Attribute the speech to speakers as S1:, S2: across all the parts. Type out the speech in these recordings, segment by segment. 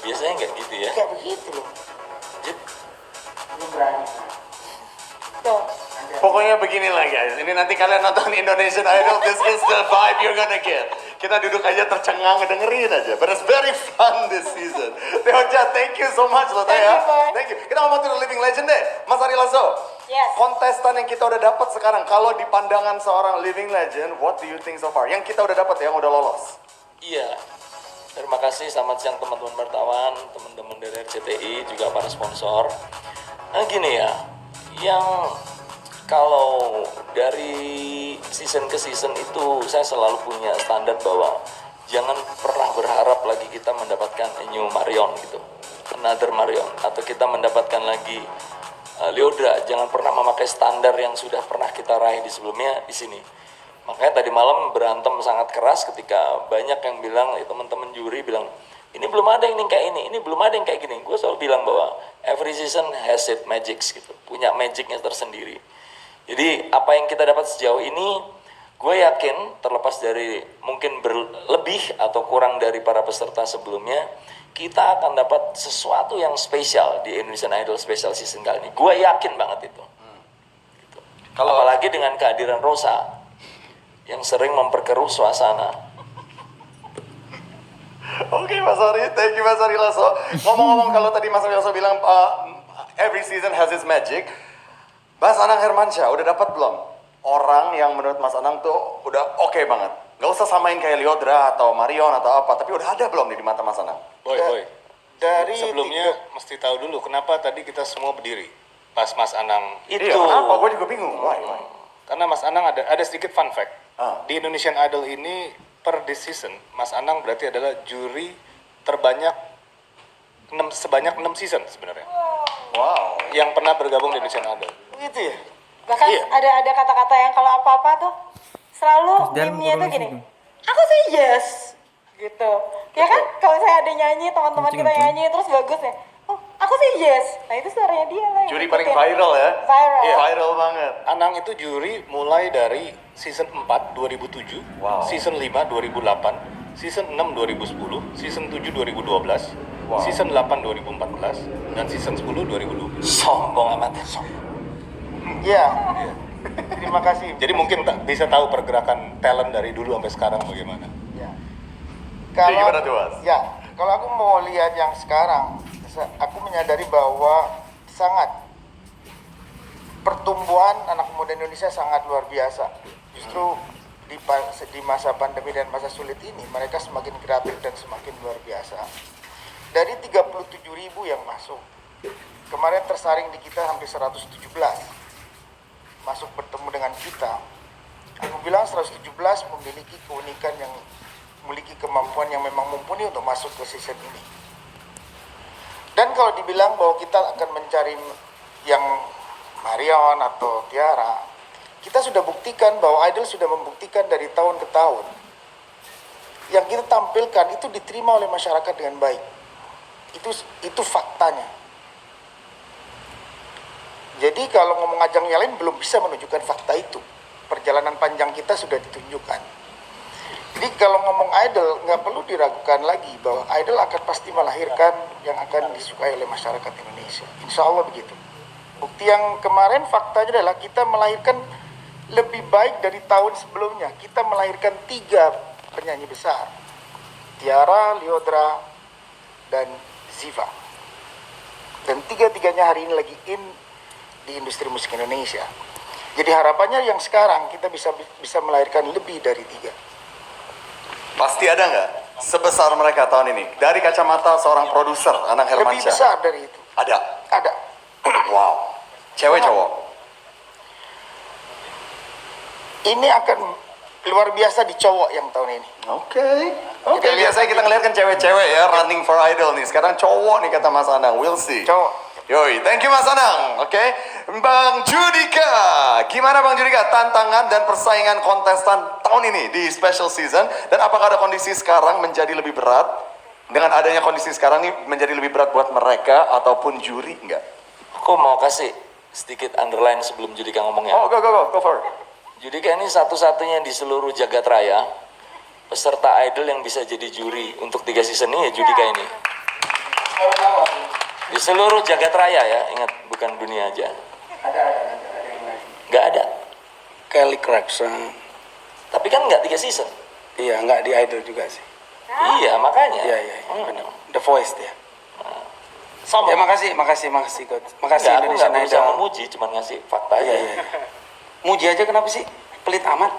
S1: Biasanya nggak gitu ya.
S2: Kayak begitu loh.
S1: Jep.
S2: Belum berani. Tuh.
S3: Pokoknya beginilah guys, ini nanti kalian nonton Indonesian Idol, this is the vibe you're gonna get. Kita duduk aja tercengang dengerin aja, but it's very fun this season. Teocha, thank you so much loh Teh
S2: Thank
S3: ya.
S2: you, Boy.
S3: Thank you. Kita ngomong to the living legend deh, Mas Ari Lasso.
S2: Yes.
S3: Kontestan yang kita udah dapat sekarang, kalau di pandangan seorang living legend, what do you think so far? Yang kita udah dapat, yang udah lolos.
S1: Iya. Terima kasih, selamat siang teman-teman wartawan, teman-teman dari RCTI, juga para sponsor. Nah gini ya, yang kalau dari season ke season itu saya selalu punya standar bahwa jangan pernah berharap lagi kita mendapatkan a new Marion gitu, another Marion, atau kita mendapatkan lagi Lyodra. Jangan pernah memakai standar yang sudah pernah kita raih di sebelumnya di sini. Makanya tadi malam berantem sangat keras ketika banyak yang bilang, teman-teman juri bilang, ini belum ada yang kayak ini belum ada yang kayak gini. Gue selalu bilang bahwa every season has its magics gitu, punya magicnya tersendiri. Jadi apa yang kita dapat sejauh ini, gue yakin terlepas dari mungkin berlebih atau kurang dari para peserta sebelumnya, kita akan dapat sesuatu yang spesial di Indonesian Idol Special Season kali ini. Gue yakin banget itu. Gitu. Apalagi dengan kehadiran Rosa yang sering memperkeruh suasana.
S3: Oke Mas Ari, thank you Mas Ari Lasso. Ngomong-ngomong kalau tadi Mas Ari Lasso bilang every season has its magic, Mas Anang Hermansyah udah dapat belum orang yang menurut Mas Anang tuh udah oke banget? Gak usah samain kayak Lyodra atau Marion atau apa, tapi udah ada belum nih di mata Mas Anang?
S4: Boy.
S2: Dari
S4: Sebelumnya mesti tahu dulu kenapa tadi kita semua berdiri pas Mas Anang.
S1: Itu.
S3: Iya, kenapa? Gue juga bingung. Why?
S4: Karena Mas Anang ada sedikit fun fact.
S3: Ah.
S4: Di Indonesian Idol ini per this season, Mas Anang berarti adalah juri terbanyak sebanyak 6 season sebenarnya.
S3: Wow.
S4: Yang pernah bergabung di Indonesian Idol.
S2: Begitu ya. Bahkan
S4: Iya.
S2: ada kata-kata yang kalau apa-apa tuh selalu
S5: Dan
S2: meme-nya tuh
S5: kurang
S2: gini.
S5: situ.
S2: Aku sih yes. Gitu. Ya kan kalau saya ada nyanyi, teman-teman kita nyanyi terus bagus ya. Oh, aku sih yes. Nah, itu suaranya dia lah. yang
S3: Juri
S2: ikutin.
S3: paling viral ya?
S2: Viral.
S3: Iya. Viral banget.
S4: Anang itu juri mulai dari season 4 2007,
S3: Wow.
S4: season 5 2008, season 6 2010, season 7 2012,
S3: Wow.
S4: season 8 2014, dan season 10 2020.
S1: Sombong amat.
S2: Iya. Terima kasih.
S4: Jadi mungkin bisa tahu pergerakan talent dari dulu sampai sekarang bagaimana.
S2: Ya.
S3: Jadi gimana tuh, Mas?
S2: Ya, kalau aku mau lihat yang sekarang, aku menyadari bahwa sangat pertumbuhan anak muda Indonesia sangat luar biasa. Justru di masa pandemi dan masa sulit ini, mereka semakin kreatif dan semakin luar biasa. Dari 37.000 yang masuk, kemarin tersaring di kita hampir 117 masuk bertemu dengan kita. Aku bilang 117 memiliki keunikan yang memiliki kemampuan yang memang mumpuni untuk masuk ke season ini. Dan kalau dibilang bahwa kita akan mencari yang Marion atau Tiara, kita sudah buktikan bahwa Idol sudah membuktikan dari tahun ke tahun. Yang kita tampilkan itu diterima oleh masyarakat dengan baik. Itu faktanya. Jadi kalau ngomong ajang yang lain belum bisa menunjukkan fakta itu. Perjalanan panjang kita sudah ditunjukkan. Jadi kalau ngomong Idol nggak perlu diragukan lagi bahwa Idol akan pasti melahirkan yang akan disukai oleh masyarakat Indonesia. Insya Allah begitu. Bukti yang kemarin faktanya adalah kita melahirkan lebih baik dari tahun sebelumnya. Kita melahirkan 3 penyanyi besar. Tiara, Lyodra, dan Ziva. Dan 3-tiganya hari ini lagi in di industri musik Indonesia. Jadi harapannya yang sekarang kita bisa melahirkan lebih dari 3.
S3: Pasti ada nggak sebesar mereka tahun ini? Dari kacamata seorang produser, Anang
S2: Lebih
S3: Hermansyah.
S2: besar dari itu.
S3: Ada?
S2: Ada.
S3: Wow. Cewek cowok?
S2: Ini akan luar biasa di cowok yang tahun ini.
S3: Oke, biasanya kita ngeliat kan cewek-cewek ya running for idol nih. Sekarang cowok nih kata Mas Anang, we'll see.
S2: Cowok.
S3: Yoi, thank you Mas Anang. Oke, Bang Judika. Gimana Bang Judika tantangan dan persaingan kontestan tahun ini di special season? Dan apakah ada kondisi sekarang menjadi lebih berat? Dengan adanya kondisi sekarang nih menjadi lebih berat buat mereka ataupun juri enggak?
S1: Aku mau kasih sedikit underline sebelum Judika ngomongnya.
S3: Oh, go for it.
S1: Judika ini satu-satunya di seluruh jagat raya peserta idol yang bisa jadi juri untuk 3 season ini ya Judika ini. Di seluruh jagat raya ya, ingat bukan dunia aja.
S5: Ada yang lain.
S1: Nggak ada.
S5: Kelly Clarkson.
S1: Tapi kan nggak 3 season.
S5: Iya, nggak di Idol juga sih.
S1: Iya, makanya.
S5: Iya, benar. The Voice dia.
S1: Sama.
S5: Ya makasih coach. Makasih
S1: Nggak, aku
S5: Indonesian
S1: nggak berusaha
S5: Idol.
S1: memuji, cuma ngasih fakta aja.
S5: Iya. Muji aja kenapa sih? Pelit amat.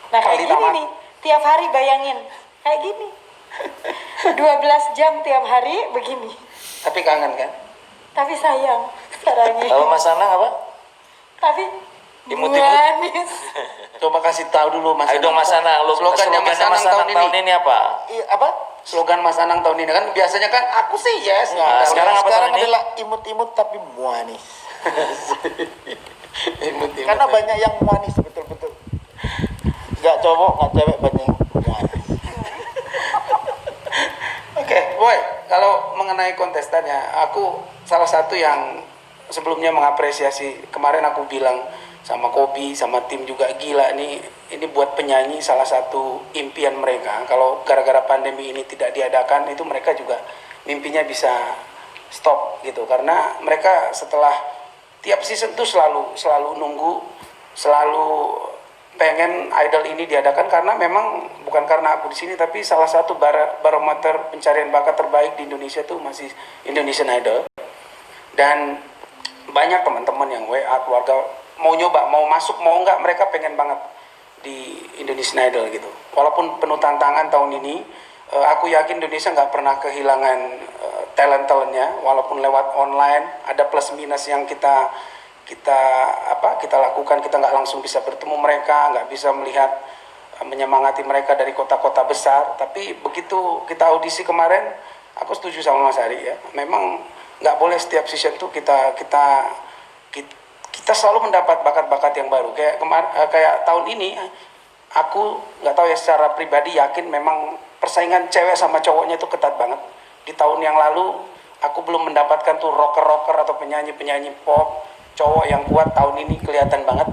S6: Nah kayak
S5: Pelit
S6: gini
S5: amat.
S6: nih, tiap hari bayangin, kayak gini. 12 jam tiap hari begini.
S5: Tapi kangen kan?
S6: Tapi sayang, sarangnya.
S1: Kalau Mas Anang apa?
S6: Tapi
S1: Imut-imut.
S6: manis.
S5: Coba kasih tahu dulu Mas
S1: Ayo dong Mas Anang, lu
S5: Slogannya Mas Anang tahun ini.
S1: apa?
S2: Iya, apa?
S5: Slogan Mas Anang tahun ini kan biasanya kan aku sih yes.
S1: Nah, sekarang apa
S2: Sekarang
S1: tahun ini?
S2: adalah imut-imut tapi manis.
S5: Imut-imut.
S2: Karena banyak yang manis betul-betul. Nggak cowok, nggak cewek, banyak yang manis.
S5: Oke, boy, kalau mengenai kontestannya, aku salah satu yang sebelumnya mengapresiasi, kemarin aku bilang sama Kobi, sama tim juga gila nih, ini buat penyanyi salah satu impian mereka. Kalau gara-gara pandemi ini tidak diadakan, itu mereka juga mimpinya bisa stop gitu. Karena mereka setelah tiap season tuh selalu nunggu, selalu pengen Idol ini diadakan karena memang bukan karena aku di sini tapi salah satu barometer pencarian bakat terbaik di Indonesia tuh masih Indonesian Idol. Dan banyak teman-teman yang WA keluarga mau nyoba, mau masuk, mau enggak, mereka pengen banget di Indonesian Idol gitu. Walaupun penuh tantangan tahun ini, aku yakin Indonesia nggak pernah kehilangan talent-talentnya, walaupun lewat online ada plus minus yang kita lakukan. Kita nggak langsung bisa bertemu mereka, nggak bisa melihat menyemangati mereka dari kota-kota besar. Tapi begitu kita audisi kemarin, aku setuju sama Mas Ari ya. Memang nggak boleh setiap season tuh kita selalu mendapat bakat-bakat yang baru. Kayak tahun ini, aku nggak tahu ya secara pribadi yakin memang persaingan cewek sama cowoknya itu ketat banget. Di tahun yang lalu aku belum mendapatkan tuh rocker atau penyanyi pop cowok yang kuat. Tahun ini kelihatan banget,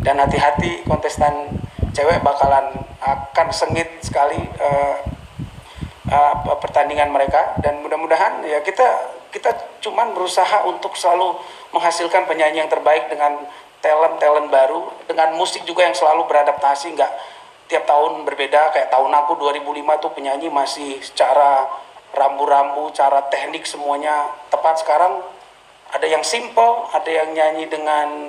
S5: dan hati-hati kontestan cewek akan sengit sekali pertandingan mereka. Dan mudah-mudahan ya kita cuman berusaha untuk selalu menghasilkan penyanyi yang terbaik dengan talent baru, dengan musik juga yang selalu beradaptasi, nggak tiap tahun berbeda. Kayak tahun aku 2005 tuh penyanyi masih secara rambu-rambu, cara teknik semuanya tepat. Sekarang ada yang simple, ada yang nyanyi dengan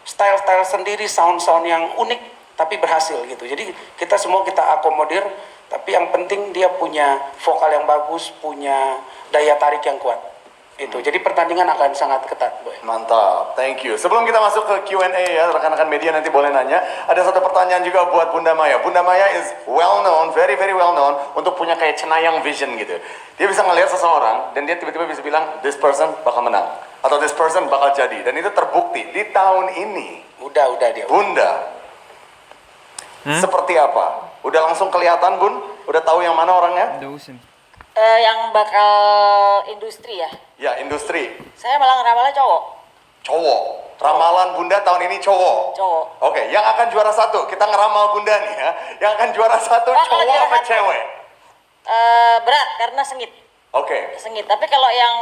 S5: style-style sendiri, sound-sound yang unik tapi berhasil gitu. Jadi kita semua kita akomodir, tapi yang penting dia punya vokal yang bagus, punya daya tarik yang kuat. Itu. Jadi pertandingan akan sangat ketat, Boy.
S3: Mantap, thank you. Sebelum kita masuk ke Q&A ya, rekan-rekan media nanti boleh nanya. Ada satu pertanyaan juga buat Bunda Maya. Bunda Maya is well known, very very well known untuk punya kayak cenayang vision gitu. Dia bisa ngelihat seseorang dan dia tiba-tiba bisa bilang this person bakal menang atau this person bakal jadi. Dan itu terbukti di tahun ini.
S5: Udah dia.
S3: Bunda, seperti apa? Udah langsung kelihatan, Bun? Udah tahu yang mana orangnya?
S6: Yang bakal industri ya.
S3: Ya, industri.
S6: Saya malah ngeramalnya cowok.
S3: Cowok. Ramalan Bunda tahun ini cowok.
S6: Cowok.
S3: Oke, yang akan juara satu, kita ngeramal Bunda nih ya. Yang akan juara satu
S6: Oh, kalau
S3: cowok
S6: juara
S3: apa
S6: satu.
S3: cewek?
S6: Berat karena sengit.
S3: Oke.
S6: Sengit. Tapi kalau yang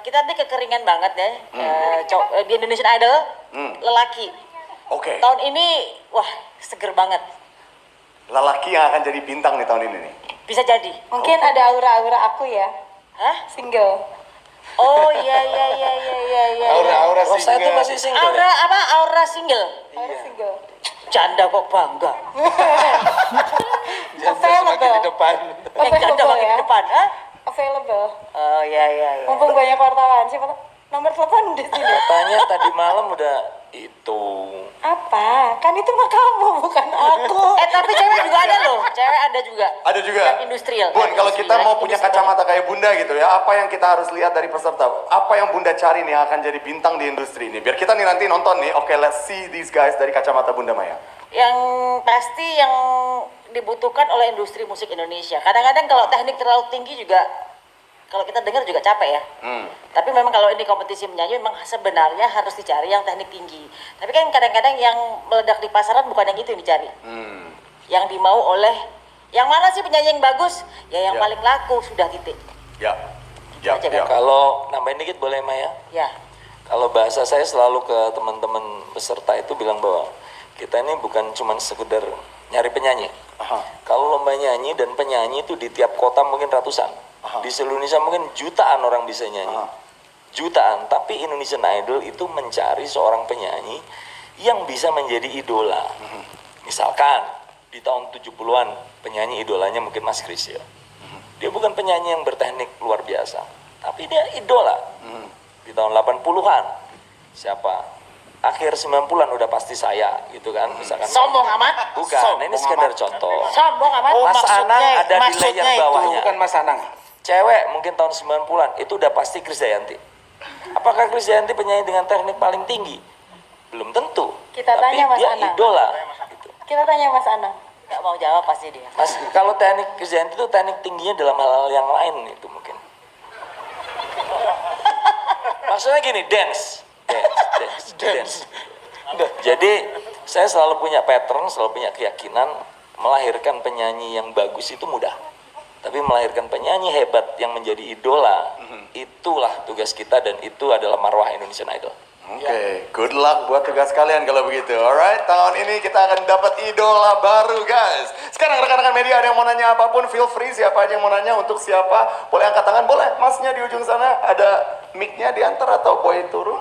S6: kita nanti kekeringan banget ya. Di Indonesian Idol lelaki.
S3: Oke.
S6: Tahun ini wah seger banget.
S3: Lelaki yang akan jadi bintang nih tahun ini nih.
S6: Bisa jadi.
S7: Mungkin ada aura-aura aku ya,
S6: Hah?
S7: single.
S6: Oh iya.
S5: Aura
S1: Rosa itu masih single
S6: Aura
S1: ya?
S6: apa? Aura single.
S7: Aura single.
S6: Janda kok bangga.
S7: Available.
S5: Di depan.
S6: Yang janda
S7: Available
S6: makin
S7: ya.
S6: di depan, hah?
S7: Available.
S6: Oh iya.
S7: Mumpung banyak wartawan, siapa tahu nomor telepon di sini.
S1: Katanya tadi malam udah itu.
S7: Apa? Kan itu mah kamu, bukan aku.
S6: Tapi cewek juga ada loh. Cewek ada juga.
S3: Ada juga.
S6: Yang industrial.
S3: Bun, kalau kita mau punya
S6: Industrial.
S3: kacamata kayak Bunda gitu ya, apa yang kita harus lihat dari peserta? Apa yang Bunda cari nih yang akan jadi bintang di industri ini? Biar kita nih nanti nonton nih, oke, let's see these guys dari kacamata Bunda Maya.
S6: Yang pasti yang dibutuhkan oleh industri musik Indonesia. Kadang-kadang kalau teknik terlalu tinggi juga, kalau kita dengar juga capek ya. Tapi memang kalau ini kompetisi menyanyi memang sebenarnya harus dicari yang teknik tinggi. Tapi kan kadang-kadang yang meledak di pasaran bukan yang itu yang dicari. Yang dimau oleh yang mana sih penyanyi yang bagus? Ya yang
S3: Ya.
S6: paling laku sudah titik.
S3: Ya. Ya,
S6: aja
S3: ya.
S6: kan?
S1: Kalau nambahin dikit boleh Maya?
S6: Ya.
S1: Kalau bahasa saya selalu ke teman-teman peserta itu bilang bahwa kita ini bukan cuma sekedar nyari penyanyi.
S3: Aha.
S1: Kalau lomba nyanyi dan penyanyi itu di tiap kota mungkin ratusan.
S3: Aha.
S1: Di seluruh Indonesia mungkin jutaan orang bisa nyanyi.
S3: Aha.
S1: Jutaan, tapi Indonesian Idol itu mencari seorang penyanyi yang bisa menjadi idola. Misalkan di tahun 70-an penyanyi idolanya mungkin Mas Chrisye. Dia bukan penyanyi yang berteknik luar biasa, tapi dia idola. Di tahun 80-an siapa? Akhir 90-an udah pasti saya gitu kan, misalkan.
S6: Sombong amat.
S1: Bukan, ini sekedar contoh.
S6: Sombong amat.
S1: Mas Anang ada di
S6: maksudnya
S1: layer
S6: itu
S1: bawahnya.
S5: Bukan Mas Anang.
S1: Cewek mungkin tahun 90-an itu udah pasti Krisdayanti. Apakah Krisdayanti penyanyi dengan teknik paling tinggi? Belum tentu.
S7: Kita
S1: tapi
S7: tanya Mas
S1: dia
S7: Anang.
S1: idola. Gitu.
S7: Kita tanya Mas Anang.
S6: Nggak mau jawab pasti dia.
S1: Mas, kalau teknik Krisdayanti itu teknik tingginya dalam hal-hal yang lain itu mungkin. Maksudnya gini, dance. Jadi saya selalu punya pattern, selalu punya keyakinan melahirkan penyanyi yang bagus itu mudah. Tapi melahirkan penyanyi hebat yang menjadi idola, itulah tugas kita dan itu adalah marwah Indonesian Idol.
S3: Oke, good luck buat tugas kalian kalau begitu. Alright, tahun ini kita akan dapat idola baru guys. Sekarang rekan-rekan media ada yang mau nanya apapun, feel free. Siapa aja yang mau nanya untuk siapa, boleh angkat tangan, boleh. Masnya di ujung sana, ada mic-nya diantar atau boleh turun.